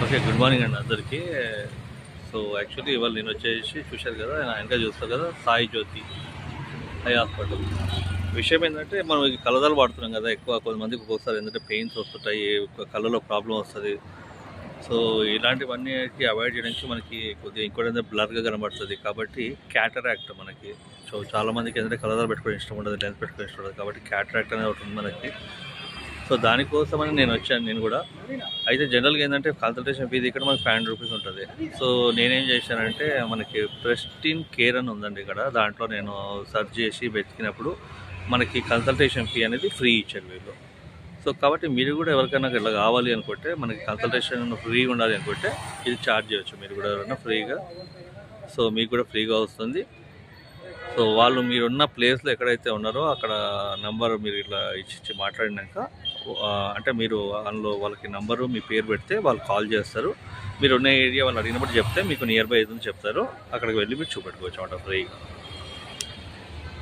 Okay, good morning అండి అందరికీ. So actually ఇవాళ నేను వచ్చేసి చూశారు కదా, ఆయన వెనక చూస్తారు కదా, సాయి జ్యోతి ఐ హాస్పిటల్. విషయం ఏంటంటే మనం ఈ కళ్ళద్దాలు వాడుతున్నాం కదా ఎక్కువ, కొంతమందికి ఒక్కొక్కసారి ఏంటంటే పెయిన్స్ వస్తుంటాయి, కళ్ళలో ప్రాబ్లం వస్తుంది. సో ఇలాంటివన్నీ అవాయిడ్ చేయడానికి మనకి కొద్దిగా ఇంకోటి ఏంటంటే బ్లర్గా కనబడుతుంది, కాబట్టి క్యాటరాక్ట్ మనకి. సో చాలామందికి ఏంటంటే కళ్ళద్దాలు పెట్టుకోవడం ఇష్టం ఉండదు, లెన్స్ పెట్టుకోవడం ఇష్టం ఉండదు, కాబట్టి క్యాటరాక్ట్ అనేది ఒకటి ఉంది మనకి. సో దానికోసమని నేను వచ్చాను నేను కూడా. అయితే జనరల్గా ఏంటంటే కన్సల్టేషన్ ఫీజు ఇక్కడ మనకి 500 రూపీస్ ఉంటుంది. సో నేనేం చేశానంటే మనకి ప్రెస్టీన్ కేర్ అని ఉందండి ఇక్కడ, దాంట్లో నేను సెర్చ్ చేసి వెతికినప్పుడు మనకి కన్సల్టేషన్ ఫీ అనేది ఫ్రీ ఇచ్చారు వీళ్ళు. సో కాబట్టి మీరు కూడా ఎవరికైనా ఇలా కావాలి అనుకుంటే, మనకి కన్సల్టేషన్ ఫ్రీ ఉండాలి అనుకుంటే ఇది ఛార్జ్ చేయొచ్చు మీరు కూడా ఎవరైనా ఫ్రీగా. సో మీకు కూడా ఫ్రీగా వస్తుంది. సో వాళ్ళు మీరున్న ప్లేస్లో ఎక్కడైతే ఉన్నారో అక్కడ నంబర్ మీరు ఇట్లా ఇచ్చి మాట్లాడినాక, అంటే మీరు అందులో వాళ్ళకి నంబరు మీ పేరు పెడితే వాళ్ళు కాల్ చేస్తారు. మీరు ఉన్న ఏరియా వాళ్ళు అడిగినప్పుడు చెప్తే మీకు నియర్ బై ఏదని చెప్తారు, అక్కడికి వెళ్ళి మీరు చూపెట్టుకోవచ్చు అన్నమాట ఫ్రీగా.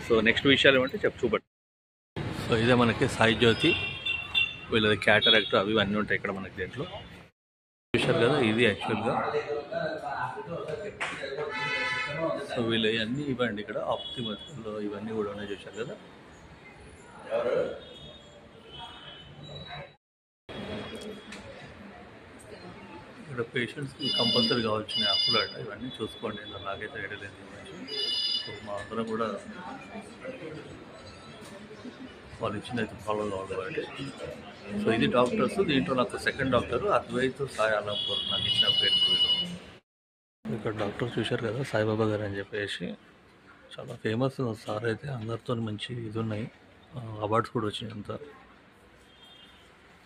సో నెక్స్ట్ విషయాలు ఏమంటే చూపెట్టు. సో ఇదే మనకి సాయి జ్యోతి, వీళ్ళది క్యాటరాక్ట్ అవి ఇవన్నీ ఉంటాయి ఇక్కడ మనకి దీంట్లో. చూశారు కదా, ఇది యాక్చువల్గా. సో వీళ్ళు ఇవన్నీ ఇవ్వండి ఇక్కడ ఆప్టిమస్లో ఇవన్నీ కూడా ఉన్నాయి, చూశారు కదా. ఇక్కడ పేషెంట్స్కి కంపల్సరీ కావాల్సిన యాప్లు అంట, ఇవన్నీ చూసుకోండి. నాకైతే ఐడియా లేదు. సో మా అందరం కూడా వాళ్ళు ఇచ్చినైతే ఫాలో కావాలి కాబట్టి. సో ఇది డాక్టర్స్, దీంట్లో నాకు సెకండ్ డాక్టర్ అద్వైత్ సాయి అలంపూర్ నాకు ఇచ్చిన పేరు. ఇక్కడ డాక్టర్ చూశారు కదా, సాయిబాబా గారు అని చెప్పేసి చాలా ఫేమస్ సార్. అయితే అందరితో మంచి ఇది ఉన్నాయి, అవార్డ్స్ కూడా వచ్చినాయి. అంత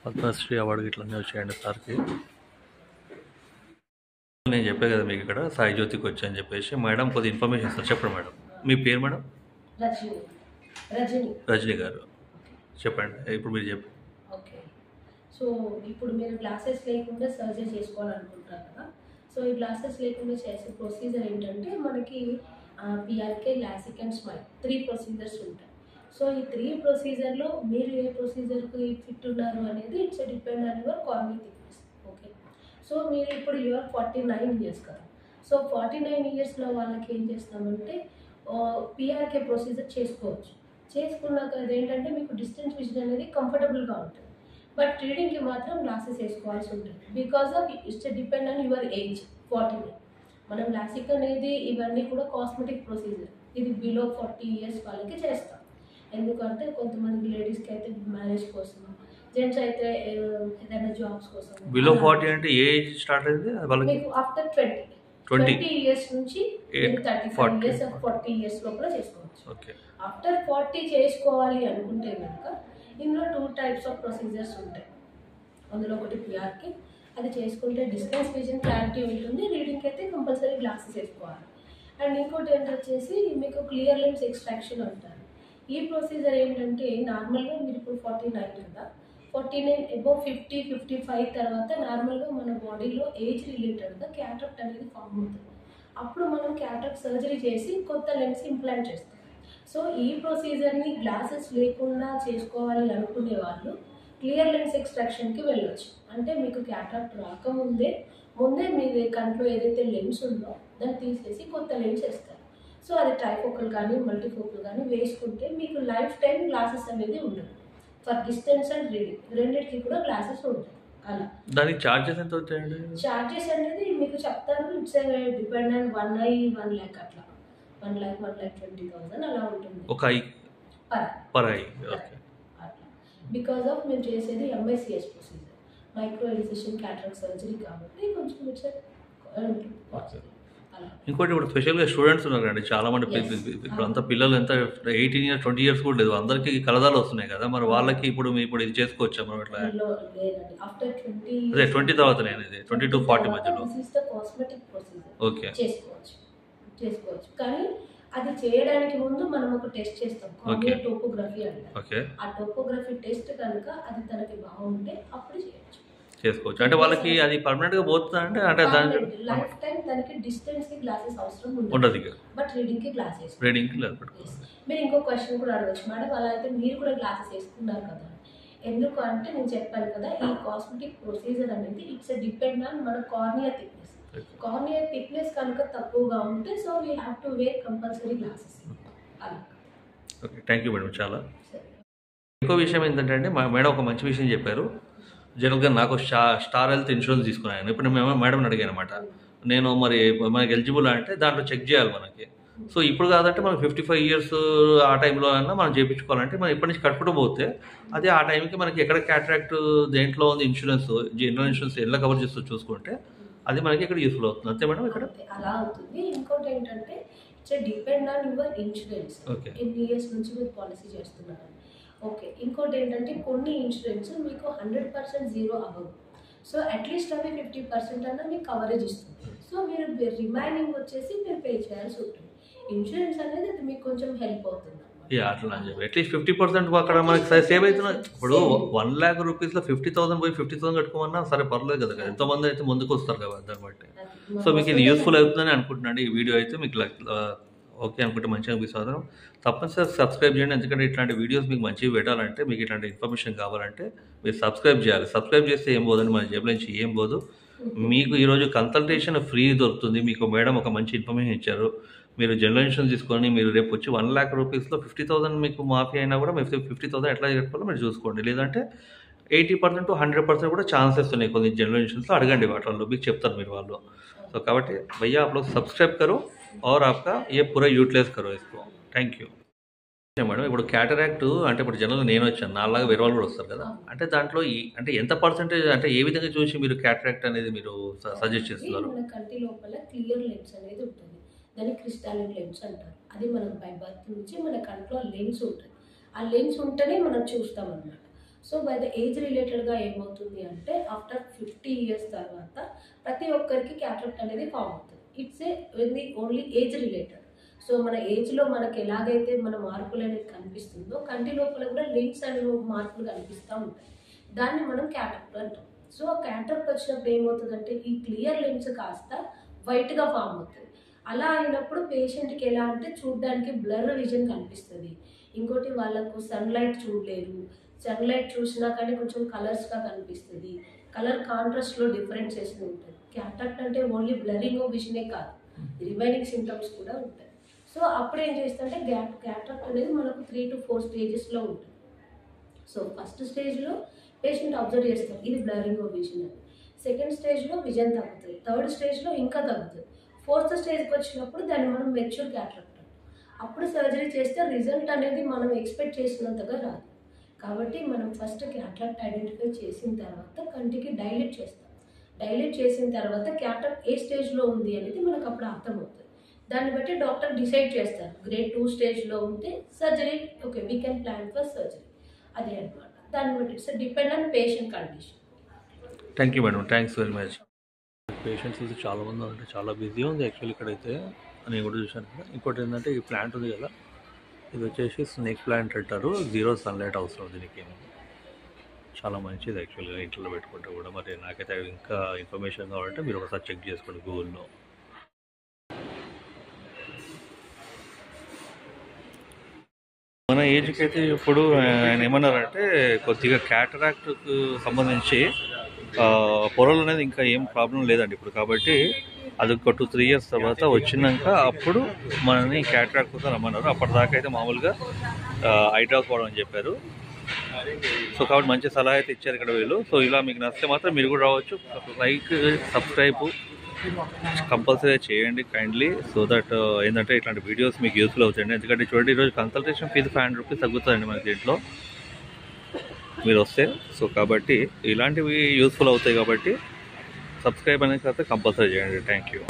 పద్మశ్రీ అవార్డు ఇట్లనే వచ్చాయండి సార్కి. నేను చెప్పే కదా మీకు ఇక్కడ సాయి జ్యోతికి వచ్చాయని చెప్పేసి. మేడం కొద్ది ఇన్ఫర్మేషన్ ఇస్తారు, చెప్పండి మేడం. మీ పేరు మేడం? రజనీ గారు, చెప్పండి. ఇప్పుడు మీరు చెప్పండి. ఓకే, సో ఇప్పుడు మీరు గ్లాసెస్ లేకుండా సర్జరీ చేసుకోవాలనుకుంటున్నారు కదా. సో ఈ గ్లాసెస్ లేకుండా చేసే ప్రొసీజర్ ఏంటంటే మనకి PRK, LASIK and smile 3 procedures ఉంటాయి. సో ఈ 3 ప్రొసీజర్లో మీరు ఏ ప్రొసీజర్కి ఫిట్ ఉన్నారు అనేది it's depend on your corneal thickness. Okay, so మీరు ఇప్పుడు యువర్ 49 ఇయర్స్ కదా. సో 49 ఇయర్స్లో వాళ్ళకి ఏం చేస్తామంటే పిఆర్కే ప్రొసీజర్ చేసుకోవచ్చు. చేసుకున్నాక అదేంటంటే మీకు డిస్టెన్స్ విజన్ అనేది కంఫర్టబుల్గా ఉంటుంది. బట్ రీడింగ్కి మాత్రం గ్లాసెస్ వేసుకోవాల్సి ఉంటుంది, because of it's depend on your age. 49 మనం లాసిక్ అనేది ఇవన్నీ కూడా కాస్మెటిక్ ప్రొసీజర్, ఇది బిలో 40 ఇయర్స్ వాళ్ళకి చేస్తాం. ఎందుకంటే కొంతమంది లేడీస్కి అయితే మ్యారేజ్ కోసం, జెంట్స్ అయితే ఏదైనా జాబ్స్ కోసం. బిలో 40 అంటే ఏ ఏజ్ స్టార్ట్ అయింది వాళ్ళకి? మీకు ఆఫ్టర్ 20 ఇయర్స్ నుంచి 35 ఇయర్స్ 40 ఇయర్స్ లోపల చేసుకోవచ్చు. ఓకే, ఆఫ్టర్ 40 చేసుకోవాలి అనుకుంటే కనుక ఇందులో 2 టైప్స్ ఆఫ్ ప్రొసీజర్స్ ఉంటాయి. అందులో ఒకటి పిఆర్కి, అది చేసుకుంటే డిస్టెన్స్ విజన్ క్లారిటీ ఉంటుంది, రీడింగ్కి అయితే కంపల్సరీ గ్లాసెస్ వేసుకోవాలి. అండ్ ఇంకోటి ఏంటొచ్చేసి మీకు క్లియర్ లెన్స్ ఎక్స్ట్రాక్షన్ అంటారు. ఈ ప్రొసీజర్ ఏంటంటే నార్మల్గా మీరు ఇప్పుడు 49 కదా, 49 అబౌవ్ 50, 55 తర్వాత నార్మల్గా మన బాడీలో ఏజ్ రిలేటెడ్గా క్యాటరాక్ట్ అనేది ఫామ్ అవుతుంది. అప్పుడు మనం క్యాటరాక్ట్ సర్జరీ చేసి కొత్త లెన్స్ ఇంప్లాంట్ చేస్తాం. సో ఈ ప్రొసీజర్ని గ్లాసెస్ లేకుండా చేసుకోవాలి అనుకునే వాళ్ళు క్లియర్ లెన్స్ ఎక్స్ట్రాక్షన్కి వెళ్ళొచ్చు. అంటే మీకు క్యాటరాక్ట్ రాకముందే మీ కంట్లో ఏదైతే లెన్స్ ఉందో దాన్ని తీసేసి కొత్త లెన్స్ వేస్తారు. సో అది ట్రైఫోకల్ కానీ మల్టీఫోకల్ కానీ వేసుకుంటే మీకు లైఫ్ టైం గ్లాసెస్ అనేది ఉండదు. ఫర్ డిస్టెన్స్ అండ్ రీడింగ్ రెండింటికి కూడా గ్లాసెస్ ఉంటాయి. అలా దానికి చార్జెస్ ఎంత అవుతాయండి? చార్జెస్ అనేది మీకు చెప్తాను, it's depend on 1 eye 1 lakh అట్లా, 1,20,000 అలా ఉంటుంది ఒక ఐ పర్ ఐ. ఓకే, అట్లా. బికాజ్ ఆఫ్ మేము చేసేది MICS procedure, micro incision cataract surgery, కాబట్టి కొంచెం ఇట్స్ అలా. ఇంకోటి ఇప్పుడు స్పెషల్గా స్టూడెంట్స్ ఉన్నారండి చాలా మంది. ఇప్పుడు అంతా పిల్లలు ఎంత 18 years 20 years కూడా లేదు, అందరికీ కలదాలు వస్తున్నాయి కదా. మరి వాళ్ళకి ఇప్పుడు ఇది చేసుకోవచ్చా మనం ఇట్లా? లేదండి, ఆఫ్టర్ 20 అదే 20 తర్వాత నేను ఇది 20 to 40 మధ్యలో. కాస్మెటిక్ ప్రొసీజర్ ఓకే, చేసుకోవచ్చు. కానీ అది చేయడానికి ముందు మనం ఒక టెస్ట్ చేస్తాం, కార్నియల్ టోపోగ్రఫీ అంటారు. ఓకే, ఆ టోపోగ్రఫీ టెస్ట్ కనుక అది తనకి బాగుంటే అప్పుడు చేసుకోవచ్చు. అంటే వాళ్ళకి అది పర్మనెంట్ గా పోతుందా? అంటే దాని లైఫ్ టైం తనకి డిస్టెన్స్ కి గ్లాసెస్ అవసరం ఉండదు, బట్ రీడింగ్ కి గ్లాసెస్. రీడింగ్ కి లేదు. మీరు ఇంకో క్వశ్చన్ కూడా అడగచ్చు, మేడం అలా అయితే మీరు కూడా గ్లాసెస్ వేసుకున్నారు కదా, ఎందుకు అంటే నేను చెప్పాను కదా, ఈ కాస్మెటిక్ ప్రొసీజర్ అనేది ఇట్స్ డిపెండ్ ఆన్ మన కార్నియా థిక్నెస్. కార్నియా థిక్నెస్ కనుక తక్కువగా ఉంటే so we have to wear compulsory glasses. అలా. Okay, thank you madam. చాలా ఇంకో విషయం ఏంటంటే అండి, మా మేడం ఒక మంచి విషయం చెప్పారు. జనరల్గా నాకు స్టార్ హెల్త్ ఇన్సూరెన్స్ తీసుకున్నాను. ఇప్పుడు నేను మేడం అడిగాను అనమాట, నేను మరి మనకి ఎలిజిబుల్ అంటే దాంట్లో చెక్ చేయాలి మనకి. సో ఇప్పుడు కాదంటే మనం 55 years ఆ టైంలో అన్నా మనం చేయించుకోవాలంటే మనం ఇప్పటి నుంచి కట్టుకుంటూ పోతే అదే ఆ టైంకి మనకి ఎక్కడ క్యాటరాక్ట్ దేంట్లో ఉంది ఇన్సూరెన్స్, జనరల్ ఇన్సూరెన్స్ ఎలా కవర్ చేస్తూ చూసుకుంటే అది మనకి ఇక్కడ యూస్ఫుల్ అవుతుంది. అంతే మేడం? ఇక్కడ అలా అవుతుంది. ఇంకోటి ఏంటంటే it's depend on your insurance. ఎన్ని ఇయర్స్ నుంచి మీరు పాలసీ చేస్తున్నారు. ఓకే, ఇంకోటి ఏంటంటే కొన్ని ఇన్సూరెన్స్ మీకు 100% జీరో అవ్వదు. సో అట్లీస్ట్ అవి 50% అన్నా మీకు కవరేజ్ ఇస్తుంది. సో మీరు రిమైనింగ్ వచ్చేసి మీరు పే చేయాల్సి ఉంటుంది. ఇన్సూరెన్స్ అనేది అది మీకు కొంచెం హెల్ప్ అవుతుంది. అట్లా అని చెప్పి అట్లీస్ట్ 50% అక్కడ మనకి సేవ్ అవుతున్నా. ఇప్పుడు 1 lakh rupeesలో 50,000 పోయి 50,000 కట్టుకోమన్నా సరే పర్లేదు కదా. ఎంతోమంది అయితే ముందుకు వస్తారు కదా దాన్ని బట్టి. సో మీకు ఇది యూస్ఫుల్ అవుతుందని అనుకుంటున్నాను. ఈ వీడియో అయితే మీకు ఓకే అనుకుంటే మంచిగా అనిపిస్తుంది. తప్పనిసరి సబ్స్క్రైబ్ చేయండి. ఎందుకంటే ఇట్లాంటి వీడియోస్ మీకు మంచిగా పెట్టాలంటే, మీకు ఇట్లాంటి ఇన్ఫర్మేషన్ కావాలంటే మీరు సబ్స్క్రైబ్ చేయాలి. సబ్స్క్రైబ్ చేస్తే ఏం పోదండి, మన జేబుల నుంచి ఏం పోదు. మీకు ఈరోజు కన్సల్టేషన్ ఫ్రీ దొరుకుతుంది. మీకు మేడం ఒక మంచి ఇన్ఫర్మేషన్ ఇచ్చారు. మీరు జనరల్ ఇన్సూరెన్స్ తీసుకొని మీరు రేపు వచ్చి 1 lakh rupeesలో 50,000 మీకు మాఫీ అయినా కూడా మీరు 50,000 ఎట్లా చేసుకోవాలో మీరు చూసుకోండి. లేదంటే 80% to 100% కూడా ఛాన్సెస్ ఉన్నాయి కొన్ని జనరల్ ఇన్సూరెన్స్లో. అడగండి, వాటిల్లో మీకు చెప్తారు మీరు వాళ్ళు. సో కాబట్టి భయ్యా आप लोग सब्सक्राइब करो और आपका ये पूरा यूटिलाइज करो इसको. Thank you madam. ఇప్పుడు క్యాటరాక్ట్ అంటే ఇప్పుడు జనరల్గా నేను వచ్చాను, నాలాగా వేరే వాళ్ళు కూడా వస్తారు కదా. అంటే దాంట్లో అంటే ఎంత పర్సెంటేజ్, అంటే ఏ విధంగా చూసి మీరు క్యాటరాక్ట్ అనేది మీరు సజెస్ట్ చేస్తున్నారు? మన కంటి లోపల క్లియర్ లెన్స్ అనేది ఉంటుంది. దాన్ని క్రిస్టాలిన్ లెన్స్ అంటారు. అది మనకు బై బర్త్ నుంచి మన కంట్లో లెన్స్ ఉంటుంది. ఆ లెన్స్ ఉంటేనే మనం చూస్తాం అన్నమాట. సో బై ద ఏజ్ రిలేటెడ్గా ఏమవుతుంది అంటే ఆఫ్టర్ 50 years తర్వాత ప్రతి ఒక్కరికి క్యాటరాక్ట్ అనేది ఫామ్ అవుతుంది. It's only age related. So మన ఏజ్లో మనకి ఎలాగైతే మన మార్పులు అనేది కనిపిస్తుందో కంటి లోపల కూడా లెన్స్ అనేవి మార్పులు కనిపిస్తూ ఉంటాయి. దాన్ని మనం క్యాటరాక్ట్ అంటాం. సో క్యాటరాక్ట్ వచ్చినప్పుడు ఏమవుతుందంటే ఈ క్లియర్ లెన్స్ కాస్త వైట్గా ఫామ్ అవుతుంది. అలా అయినప్పుడు పేషెంట్కి ఎలా అంటే చూడడానికి బ్లర్ విజన్ కనిపిస్తుంది. ఇంకోటి వాళ్ళకు సన్లైట్ చూడలేరు. సన్లైట్ చూసినా కానీ కొంచెం కలర్స్గా కనిపిస్తుంది. కలర్ కాంట్రాస్ట్లో డిఫరెన్షియేషన్ ఉంటుంది. క్యాటరాక్ట్ అంటే ఓన్లీ బ్లరింగ్ విజనే కాదు, రిమైనింగ్ సింటమ్స్ కూడా ఉంటాయి. సో అప్పుడు ఏం చేస్తుంటే క్యాటరాక్ట్ అనేది మనకు 3 to 4 stagesలో ఉంటుంది. సో ఫస్ట్ స్టేజ్లో పేషెంట్ అబ్జర్వ్ చేస్తారు ఇది బ్లరింగ్ విజన్ అని. సెకండ్ స్టేజ్లో విజన్ తగ్గుతుంది. థర్డ్ స్టేజ్లో ఇంకా తగ్గుతుంది. ఫోర్త్ స్టేజ్కి వచ్చినప్పుడు దాన్ని మనం మెచ్యూర్ క్యాటరాక్ట్ అంటాం. అప్పుడు సర్జరీ చేస్తే రిజల్ట్ అనేది మనం ఎక్స్పెక్ట్ చేసినంతగా రాదు. కాబట్టి మనం ఫస్ట్ క్యాటరాక్ట్ ఐడెంటిఫై చేసిన తర్వాత కంటికి డైలేట్ చేస్తాం. డైలేట్ చేసిన తర్వాత క్యాటరాక్ట్ ఏ స్టేజ్లో ఉంది అనేది మనకు అప్పుడు అర్థమవుతుంది. దాన్ని బట్టి డాక్టర్ డిసైడ్ చేస్తారు. గ్రేడ్ 2 స్టేజ్లో ఉంటే surgery okay we can plan for surgery. అదే అనమాట. దాన్ని బట్టి it's depend on patient condition. Thank you madam. Thanks very much. Patients అయితే చాలామంది అంటే చాలా బిజీ ఉంది యాక్చువల్లీ ఇక్కడైతే నేను కూడా చూశాను కదా. ఇంకోటి ఏంటంటే ఈ ప్లాంట్ ఉంది కదా, ఇది వచ్చేసి స్నేక్ ప్లాంట్ అంటారు. 0 sunlight అవసరం దీనికి. చాలా మంచిది యాక్చువల్గా ఇంట్లో పెట్టుకుంటే కూడా. మరి నాకైతే ఇంకా ఇన్ఫర్మేషన్ కావాలంటే మీరు ఒకసారి చెక్ చేసుకోండి గూగుల్లో. మన ఏజ్కి అయితే ఇప్పుడు ఆయన ఏమన్నారంటే కొద్దిగా క్యాటరాక్ట్కు సంబంధించి పొరలు అనేది ఇంకా ఏం ప్రాబ్లం లేదండి ఇప్పుడు. కాబట్టి అది ఒక 2-3 years తర్వాత వచ్చినాక అప్పుడు మనని క్యాటరాక్ట్ కోసం రమ్మన్నారు. అప్పటిదాకా అయితే మామూలుగా ఐ డ్రాప్ వాడమని చెప్పారు. సో కాబట్టి మంచి సలహా అయితే ఇచ్చారు ఇక్కడ వీళ్ళు. సో ఇలా మీకు నచ్చితే మాత్రం మీరు కూడా రావచ్చు. లైక్ సబ్స్క్రైబ్ కంపల్సరీ చేయండి కైండ్లీ. సో దట్ ఏంటంటే ఇట్లాంటి వీడియోస్ మీకు యూస్ఫుల్ అవుతాయండి. ఎందుకంటే చూడండి ఈరోజు కన్సల్టేషన్ ఫీజు 500 rupees తగ్గుతుందండి మనకి దీంట్లో మీరు వస్తే. సో కాబట్టి ఇలాంటివి యూస్ఫుల్ అవుతాయి కాబట్టి సబ్స్క్రైబ్ అనేది కంపల్సరీ చేయండి. Thank you.